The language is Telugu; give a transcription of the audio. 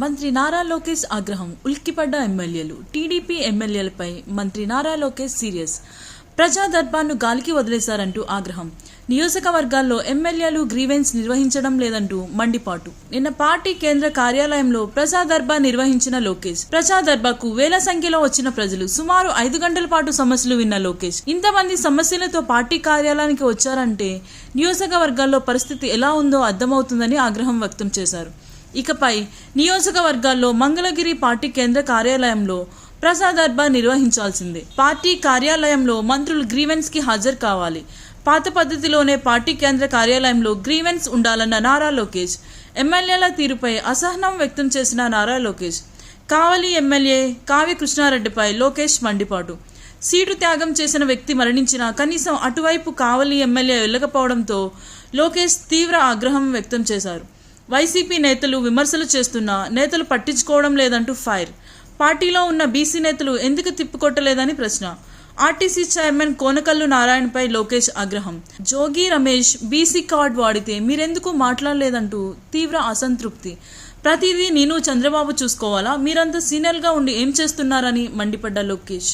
మంత్రి నారా లోకేష్ ఆగ్రహం. ఉలిక్కిపడ్డ ఎమ్మెల్యేలు. టీడీపీ ఎమ్మెల్యేలపై మంత్రి నారా లోకేష్ సీరియస్. ప్రజా దర్బార్ను గాలికి వదిలేశారంటూ ఆగ్రహం. నియోజకవర్గాల్లో ఎమ్మెల్యేలు గ్రీవెన్స్ నిర్వహించడం లేదంటూ మండిపాటు. నిన్న పార్టీ కేంద్ర కార్యాలయంలో ప్రజా దర్బార్ నిర్వహించిన లోకేష్. ప్రజా దర్బార్కు వేల సంఖ్యలో వచ్చిన ప్రజలు. సుమారు 5 గంటల పాటు సమస్యలు విన్న లోకేష్ ఇంతమంది సమస్యలతో పార్టీ కార్యాలయానికి వచ్చారంటే నియోజకవర్గాల్లో పరిస్థితి ఎలా ఉందో అర్థమవుతుందని ఆగ్రహం వ్యక్తం చేశారు. ఇకపై నియోజకవర్గాల్లో మంగళగిరి పార్టీ కేంద్ర కార్యాలయంలో ప్రజా దర్బార్ నిర్వహించాల్సిందే. పార్టీ కార్యాలయంలో మంత్రులు గ్రీవెన్స్ కి హాజరు కావాలి. పాత పద్ధతిలోనే పార్టీ కేంద్ర కార్యాలయంలో గ్రీవెన్స్ ఉండాలన్న నారా లోకేష్. ఎమ్మెల్యేల తీరుపై అసహనం వ్యక్తం చేసిన నారా లోకేష్. కావలి ఎమ్మెల్యే కావ్య కృష్ణారెడ్డిపై లోకేష్ మండిపాటు. సీటు త్యాగం చేసిన వ్యక్తి మరణించినా కనీసం అటువైపు కావలి ఎమ్మెల్యే వెళ్లకపోవడంతో లోకేష్ తీవ్ర ఆగ్రహం వ్యక్తం చేశారు. వైసీపీ నేతలు విమర్శలు చేస్తున్నా నేతలు పట్టించుకోవడం లేదంటూ ఫైర్. పార్టీలో ఉన్న బీసీ నేతలు ఎందుకు తిప్పికొట్టలేదని ప్రశ్న. ఆర్టీసీ చైర్మన్ కోనకల్లు నారాయణపై లోకేష్ ఆగ్రహం. జోగి రమేష్ బీసీ కార్డు వాడితే మీరెందుకు మాట్లాడలేదంటూ తీవ్ర అసంతృప్తి. ప్రతిదీ నేను చంద్రబాబు చూసుకోవాలా, మీరంతా సీనియర్గా ఉండి ఏం చేస్తున్నారని మండిపడ్డ లోకేష్.